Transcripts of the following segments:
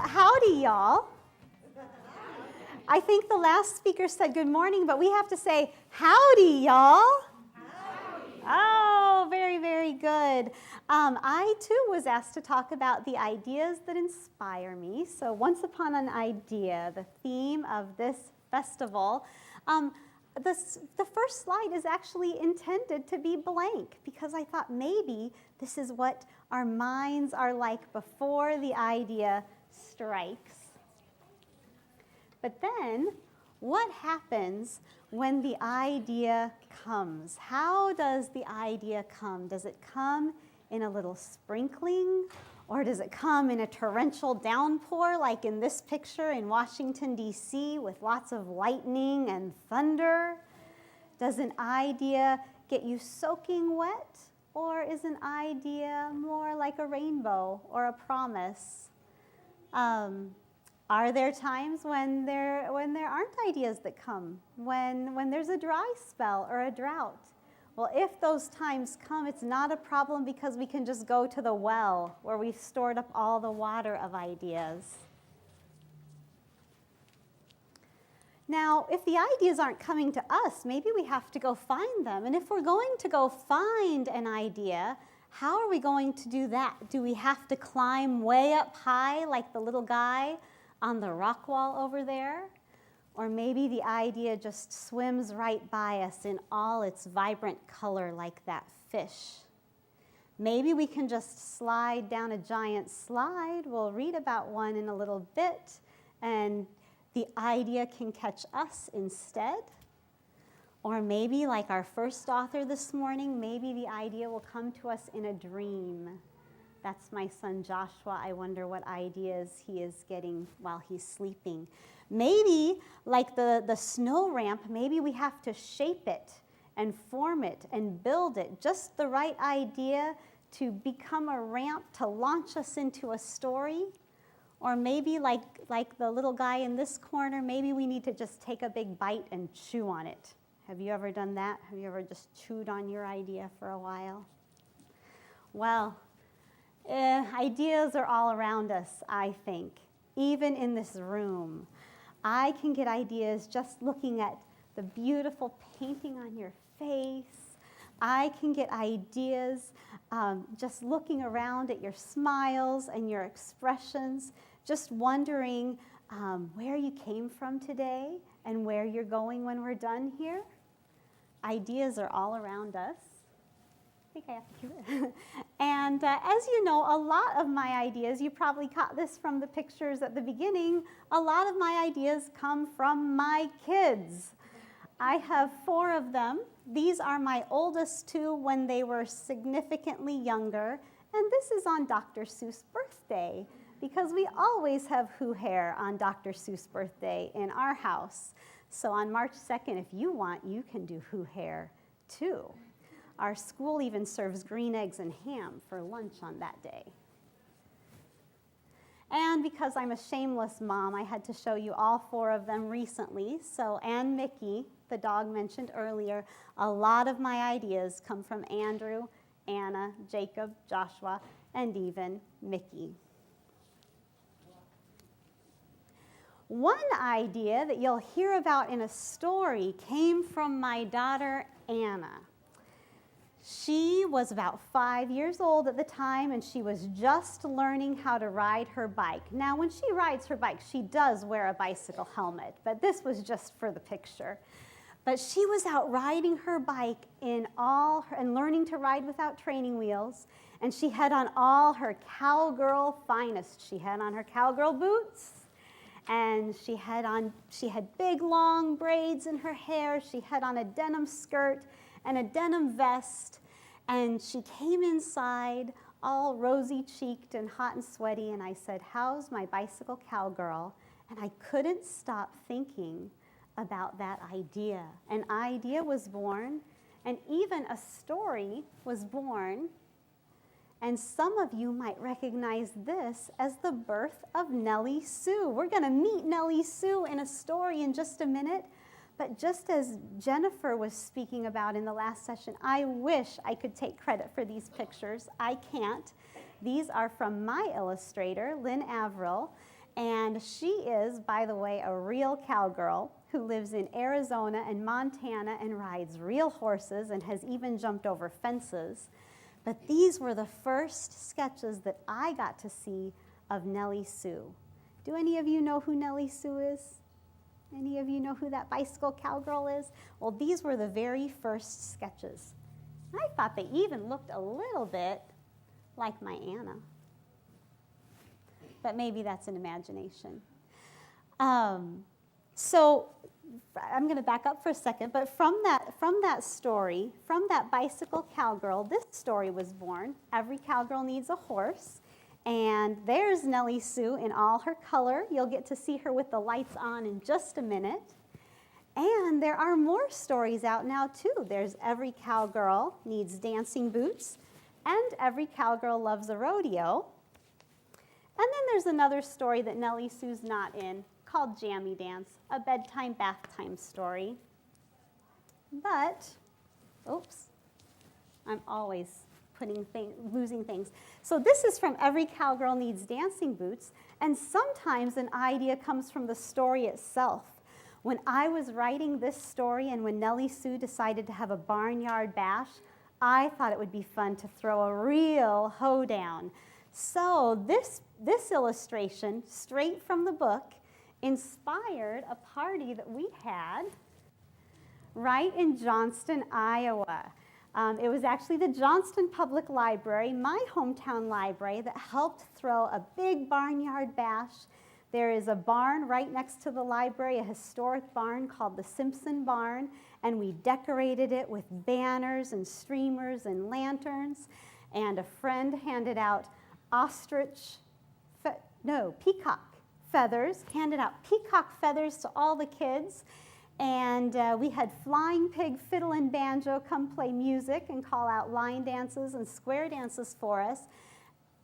howdy, y'all. I think the last speaker said good morning, but we have to say howdy, y'all. Howdy. Oh, very, very good. I, too, was asked to talk about the ideas that inspire me. So once upon an idea, the theme of this festival. The first slide is actually intended to be blank because I thought maybe this is what our minds are like before the idea strikes. But then, what happens when the idea comes? How does the idea come? Does it come in a little sprinkling? Or does it come in a torrential downpour like in this picture in Washington, D.C. with lots of lightning and thunder? Does an idea get you soaking wet? Or is an idea more like a rainbow or a promise? Are there times when there aren't ideas that come? When there's a dry spell or a drought? Well, if those times come, it's not a problem because we can just go to the well where we've stored up all the water of ideas. Now, if the ideas aren't coming to us, maybe we have to go find them. And if we're going to go find an idea, how are we going to do that? Do we have to climb way up high like the little guy on the rock wall over there? Or maybe the idea just swims right by us in all its vibrant color like that fish. Maybe we can just slide down a giant slide. We'll read about one in a little bit, and the idea can catch us instead. Or maybe, like our first author this morning, maybe the idea will come to us in a dream. That's my son Joshua. I wonder what ideas he is getting while he's sleeping. Maybe, like the snow ramp, maybe we have to shape it and form it and build it. Just the right idea to become a ramp to launch us into a story. Or maybe, like the little guy in this corner, maybe we need to just take a big bite and chew on it. Have you ever done that? Have you ever just chewed on your idea for a while? Well, ideas are all around us, I think, even in this room. I can get ideas just looking at the beautiful painting on your face. I can get ideas just looking around at your smiles and your expressions, just wondering where you came from today and where you're going when we're done here. Ideas are all around us. I think I have to do it. And as you know, a lot of my ideas, you probably caught this from the pictures at the beginning, a lot of my ideas come from my kids. I have 4 of them. These are my oldest 2 when they were significantly younger. And this is on Dr. Seuss' birthday, because we always have Who hair on Dr. Seuss' birthday in our house. So on March 2nd, if you want, you can do Who hair too. Our school even serves green eggs and ham for lunch on that day. And because I'm a shameless mom, I had to show you all 4 of them recently. So Ann Mickey, the dog mentioned earlier, a lot of my ideas come from Andrew, Anna, Jacob, Joshua, and even Mickey. One idea that you'll hear about in a story came from my daughter, Anna. She was about 5 years old at the time, and she was just learning how to ride her bike. Now, when she rides her bike, she does wear a bicycle helmet, but this was just for the picture. But she was out riding her bike and learning to ride without training wheels, and she had on all her cowgirl finest. She had on her cowgirl boots, and she had big long braids in her hair. She had on a denim skirt and a denim vest, and she came inside all rosy-cheeked and hot and sweaty, and I said, "How's my bicycle cowgirl?" And I couldn't stop thinking about that idea. An idea was born, and even a story was born. And some of you might recognize this as the birth of Nellie Sue. We're going to meet Nellie Sue in a story in just a minute. But just as Jennifer was speaking about in the last session, I wish I could take credit for these pictures. I can't. These are from my illustrator, Lynn Averill, And she is, by the way, a real cowgirl who lives in Arizona and Montana and rides real horses and has even jumped over fences. But these were the first sketches that I got to see of Nellie Sue. Do any of you know who Nellie Sue is? Any of you know who that bicycle cowgirl is? Well, these were the very first sketches. I thought they even looked a little bit like my Anna. But maybe that's an imagination. So I'm going to back up for a second, but from that story, from that bicycle cowgirl, this story was born. Every cowgirl needs a horse. And there's Nellie Sue in all her color. You'll get to see her with the lights on in just a minute. And there are more stories out now, too. There's Every Cowgirl Needs Dancing Boots, and Every Cowgirl Loves a Rodeo. And then there's another story that Nellie Sue's not in, called Jammy Dance, a bedtime, bath time story. But, oops, I'm always losing things. So this is from Every Cowgirl Needs Dancing Boots, and sometimes an idea comes from the story itself. When I was writing this story and when Nellie Sue decided to have a barnyard bash, I thought it would be fun to throw a real hoedown. So this illustration, straight from the book, inspired a party that we had right in Johnston, Iowa. It was actually the Johnston Public Library, my hometown library, that helped throw a big barnyard bash. There is a barn right next to the library, a historic barn called the Simpson Barn, and we decorated it with banners and streamers and lanterns. And a friend handed out peacock feathers, handed out peacock feathers to all the kids. And we had Flying Pig, Fiddle, and Banjo come play music and call out line dances and square dances for us,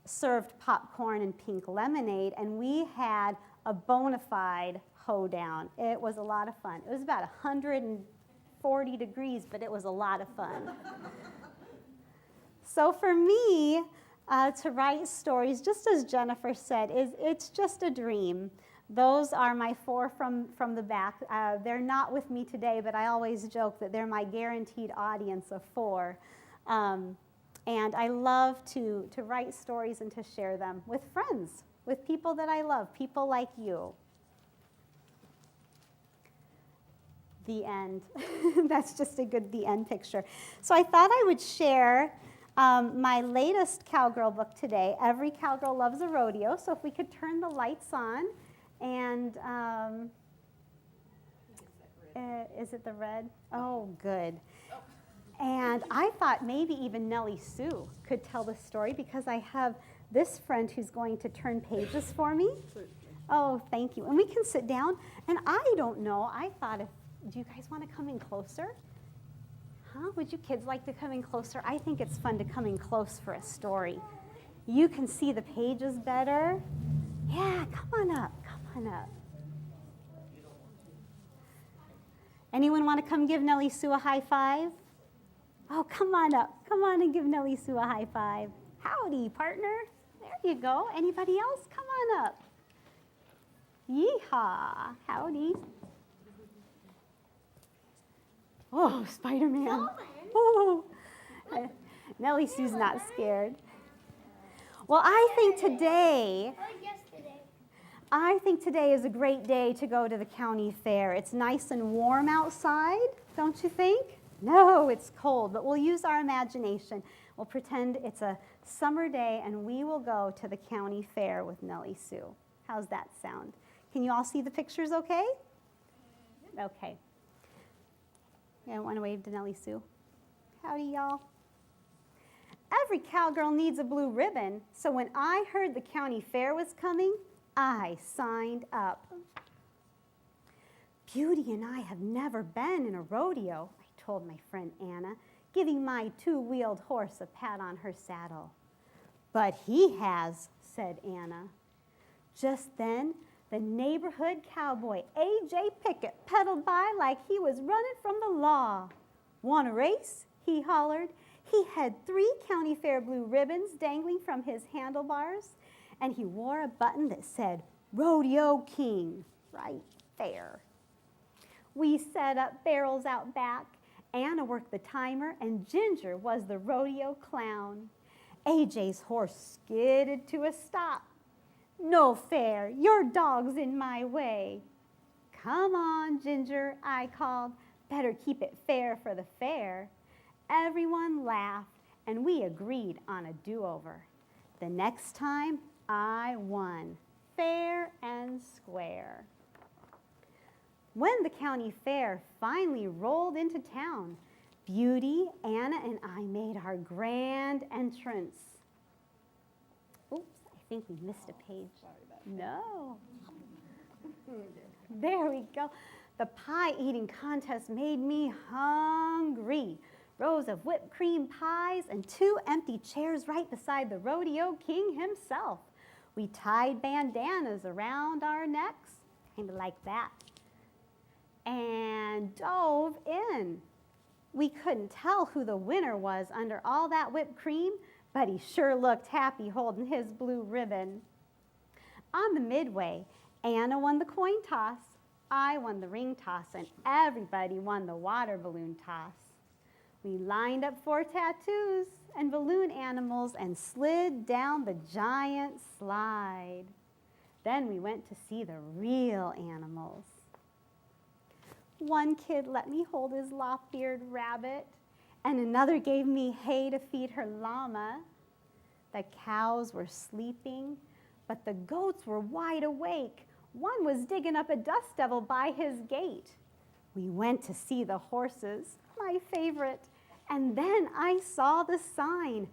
served popcorn and pink lemonade, and we had a bona fide hoedown. It was a lot of fun. It was about 140 degrees, but it was a lot of fun. So for me, to write stories, just as Jennifer said, it's just a dream. Those are my 4 from the back. They're not with me today, but I always joke that they're my guaranteed audience of 4. And I love to write stories and to share them with friends, with people that I love, people like you. The end. That's just a good the end picture. So I thought I would share my latest cowgirl book today, Every Cowgirl Loves a Rodeo. So if we could turn the lights on. And is it the red? Oh, good. And I thought maybe even Nellie Sue could tell the story because I have this friend who's going to turn pages for me. Oh, thank you. And we can sit down. And I don't know, I thought do you guys want to come in closer? Huh? Would you kids like to come in closer? I think it's fun to come in close for a story. You can see the pages better. Yeah, come on up. Up. Anyone want to come give Nellie Sue a high five? Oh, come on up. Come on and give Nellie Sue a high five. Howdy, partner. There you go. Anybody else? Come on up. Yeehaw. Howdy. Oh, Spider-Man. Oh. Nellie Sue's not scared. Well, I think today is a great day to go to the county fair. It's nice and warm outside, don't you think? No, it's cold, but we'll use our imagination. We'll pretend it's a summer day, and we will go to the county fair with Nellie Sue. How's that sound? Can you all see the pictures okay? Okay. Yeah, I want to wave to Nellie Sue. Howdy, y'all. Every cowgirl needs a blue ribbon, so when I heard the county fair was coming, I signed up. Beauty and I have never been in a rodeo, I told my friend Anna, giving my 2-wheeled horse a pat on her saddle. But he has, said Anna. Just then, the neighborhood cowboy, A.J. Pickett, pedaled by like he was running from the law. Want a race? He hollered. He had 3 county fair blue ribbons dangling from his handlebars, and he wore a button that said, Rodeo King, right there. We set up barrels out back. Anna worked the timer, and Ginger was the rodeo clown. AJ's horse skidded to a stop. No fair, your dog's in my way. Come on, Ginger, I called. Better keep it fair for the fair. Everyone laughed, and we agreed on a do-over. The next time, I won, fair and square. When the county fair finally rolled into town, Beauty, Anna, and I made our grand entrance. Oops, I think we missed a page. No. There we go. The pie eating contest made me hungry. Rows of whipped cream pies and 2 empty chairs right beside the rodeo king himself. We tied bandanas around our necks, kind of like that, and dove in. We couldn't tell who the winner was under all that whipped cream, but he sure looked happy holding his blue ribbon. On the midway, Anna won the coin toss, I won the ring toss, and everybody won the water balloon toss. We lined up for tattoos and balloon animals and slid down the giant slide. Then we went to see the real animals. One kid let me hold his lop-eared rabbit, and another gave me hay to feed her llama. The cows were sleeping, but the goats were wide awake. One was digging up a dust devil by his gate. We went to see the horses, my favorite, and then I saw the sign,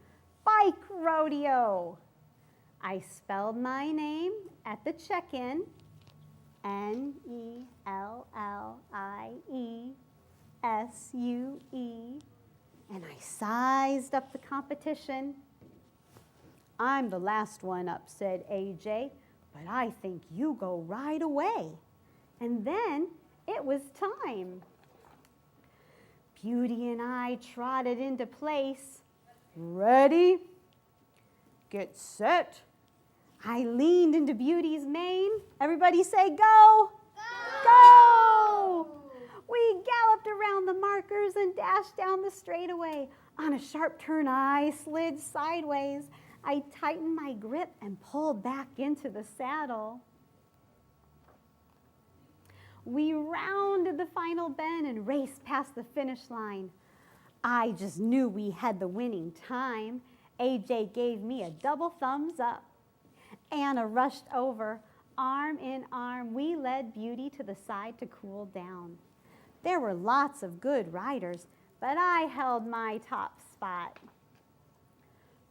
Bike Rodeo. I spelled my name at the check-in, Nelliesue, and I sized up the competition. I'm the last one up, said AJ, but I think you go right away. And then it was time. Beauty and I trotted into place. Ready? Get set. I leaned into Beauty's mane. Everybody say go. Go! Go! We galloped around the markers and dashed down the straightaway. On a sharp turn, I slid sideways. I tightened my grip and pulled back into the saddle. We rounded the final bend and raced past the finish line. I just knew we had the winning time. AJ gave me a double thumbs up. Anna rushed over. Arm in arm, we led Beauty to the side to cool down. There were lots of good riders, but I held my top spot.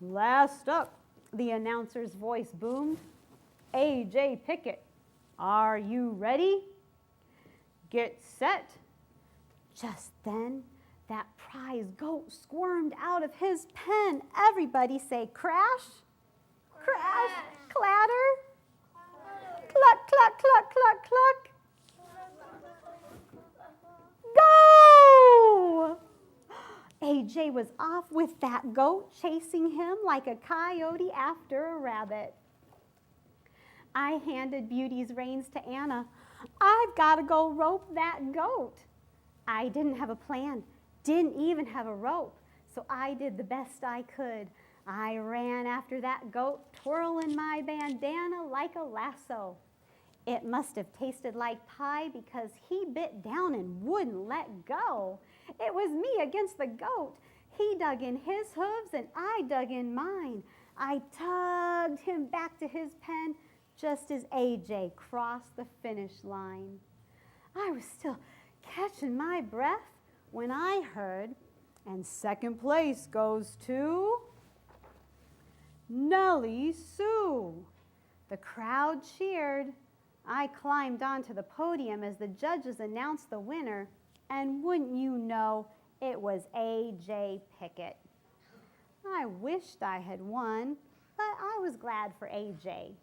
Last up, the announcer's voice boomed. AJ Pickett, are you ready? Get set. Just then, that prize goat squirmed out of his pen. Everybody say crash, crash, clatter, cluck, cluck, cluck, cluck, cluck. Go! AJ was off with that goat, chasing him like a coyote after a rabbit. I handed Beauty's reins to Anna. I've got to go rope that goat. I didn't have a plan, didn't even have a rope, so I did the best I could. I ran after that goat, twirling my bandana like a lasso. It must have tasted like pie because he bit down and wouldn't let go. It was me against the goat. He dug in his hooves and I dug in mine. I tugged him back to his pen just as AJ crossed the finish line. I was still catching my breath when I heard, and second place goes to Nellie Sue. The crowd cheered. I climbed onto the podium as the judges announced the winner, and wouldn't you know, it was AJ Pickett. I wished I had won, but I was glad for AJ.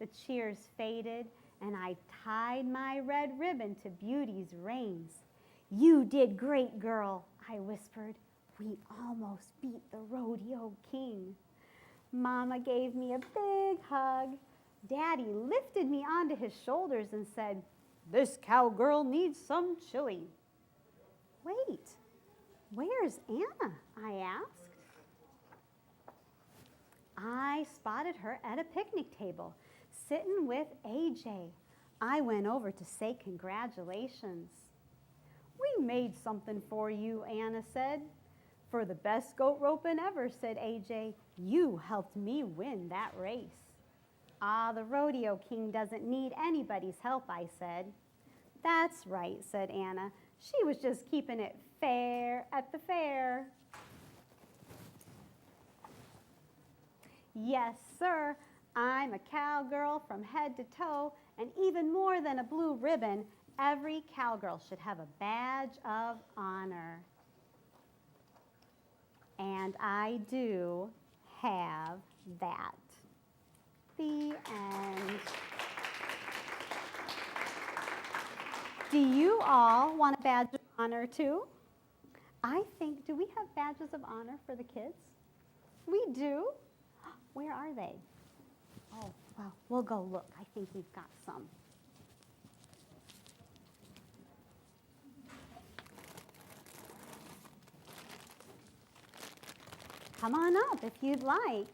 The cheers faded, and I tied my red ribbon to Beauty's reins. You did great, girl, I whispered. We almost beat the rodeo king. Mama gave me a big hug. Daddy lifted me onto his shoulders and said, "This cowgirl needs some chili." "Wait, where's Anna?" I asked. I spotted her at a picnic table, sitting with AJ. I went over to say congratulations. "We made something for you," Anna said. "For the best goat roping ever," said AJ. "You helped me win that race." "Ah, the rodeo king doesn't need anybody's help," I said. "That's right," said Anna. "She was just keeping it fair at the fair." Yes, sir, I'm a cowgirl from head to toe, and even more than a blue ribbon, every cowgirl should have a badge of honor. And I do have that. The end. Do you all want a badge of honor too? I think, do we have badges of honor for the kids? We do? Where are they? Oh, well, we'll go look. I think we've got some. Come on up if you'd like.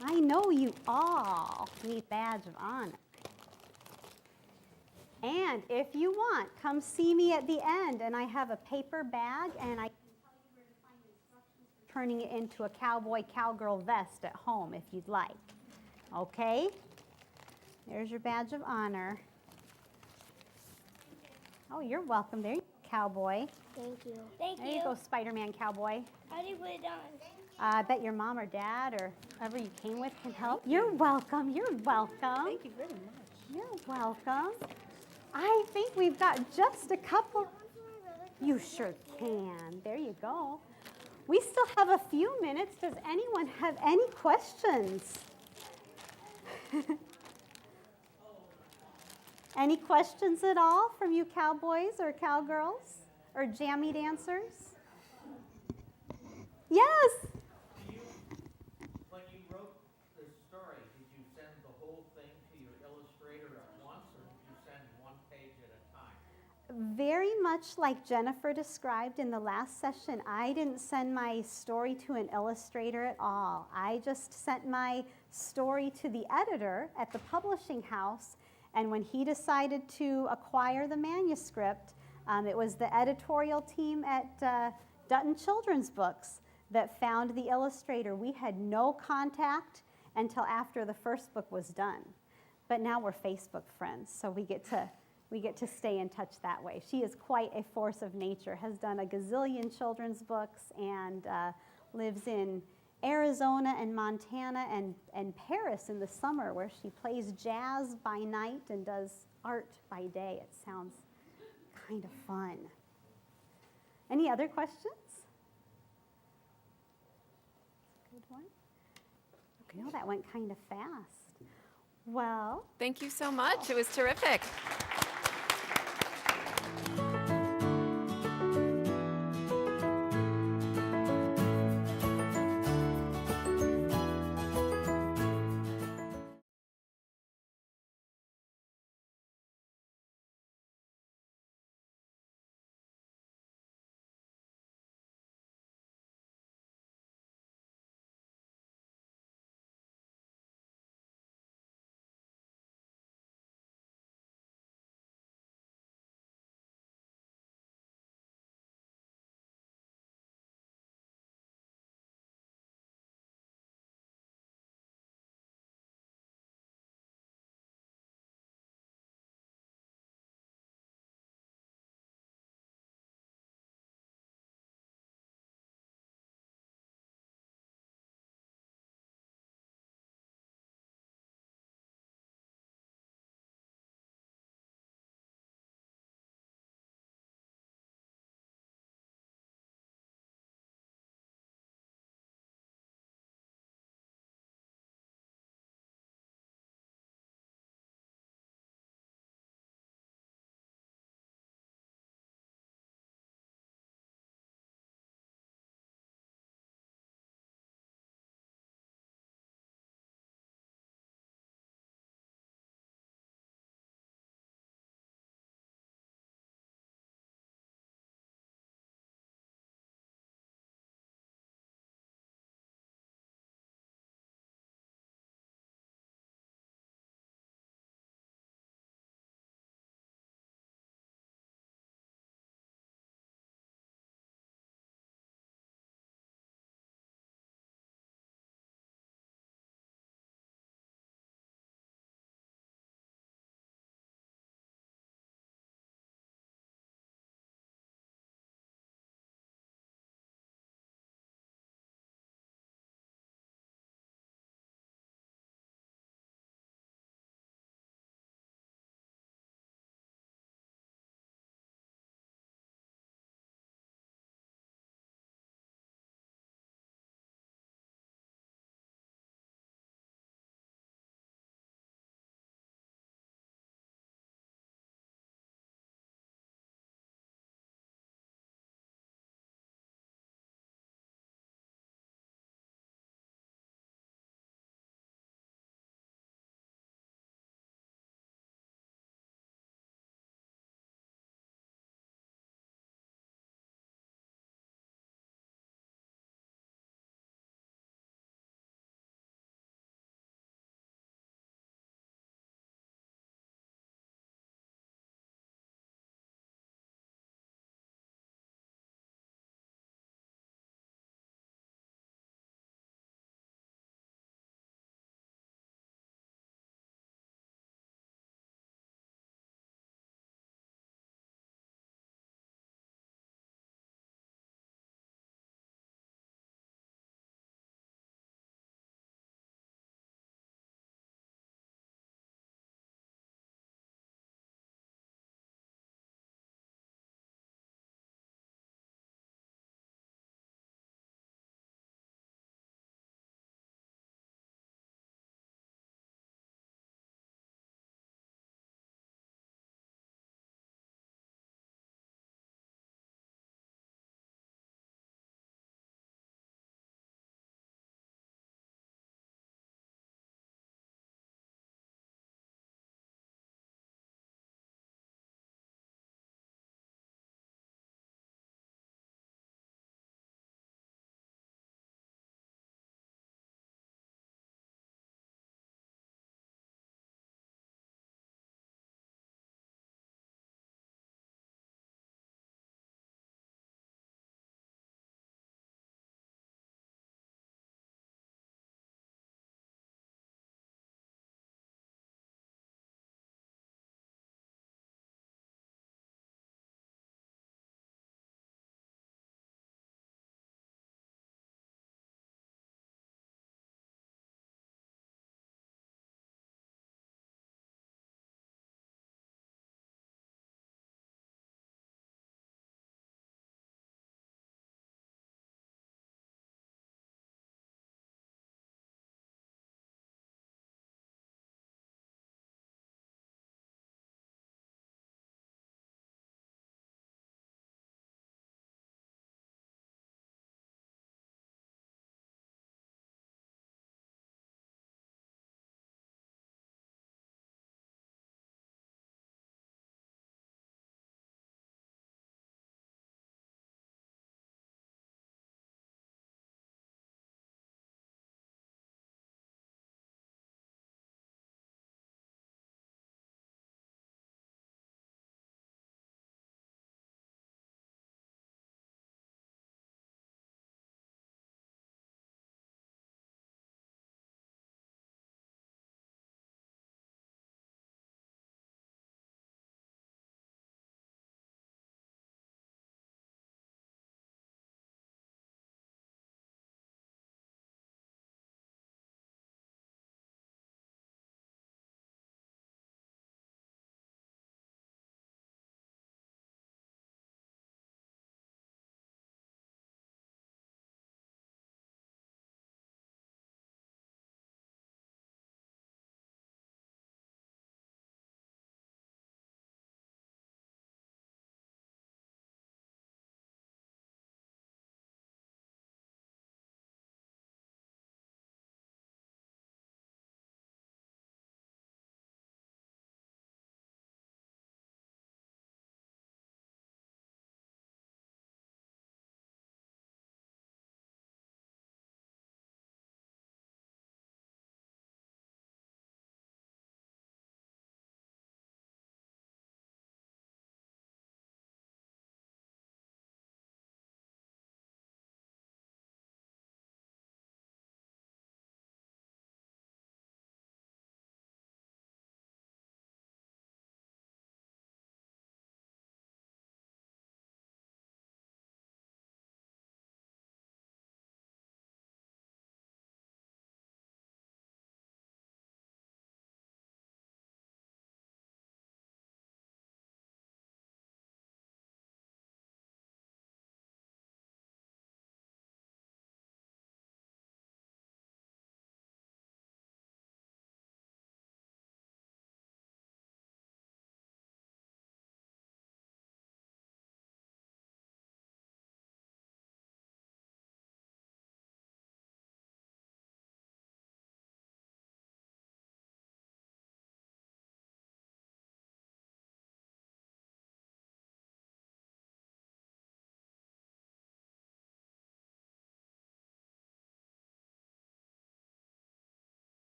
I know you all need badge of honor. And if you want, come see me at the end, and I have a paper bag, and I can tell you where to find instructions for turning it into a cowboy cowgirl vest at home if you'd like. Okay? There's your badge of honor. Oh, you're welcome. There you go, cowboy. Thank you. Thank you. There you go, Spider-Man cowboy. How do you put it on? I bet your mom or dad or whoever you came with can help. You're welcome. You're welcome. Thank you very much. You're welcome. I think we've got just a couple. You sure can. There you go. We still have a few minutes. Does anyone have any questions? Any questions at all from you cowboys or cowgirls or jammy dancers? Yes. When you wrote the story, did you send the whole thing to your illustrator at once, or did you send one page at a time? Very much like Jennifer described in the last session, I didn't send my story to an illustrator at all. I just sent my story to the editor at the publishing house, and when he decided to acquire the manuscript, it was the editorial team at Dutton Children's Books that found the illustrator. We had no contact until after the first book was done. But now we're Facebook friends, so we get to stay in touch that way. She is quite a force of nature, has done a gazillion children's books, and lives in Arizona and Montana and Paris in the summer, where she plays jazz by night and does art by day. It sounds kind of fun. Any other questions? Good one. Okay, oh, that went kind of fast. Well, Thank you so much. It was terrific.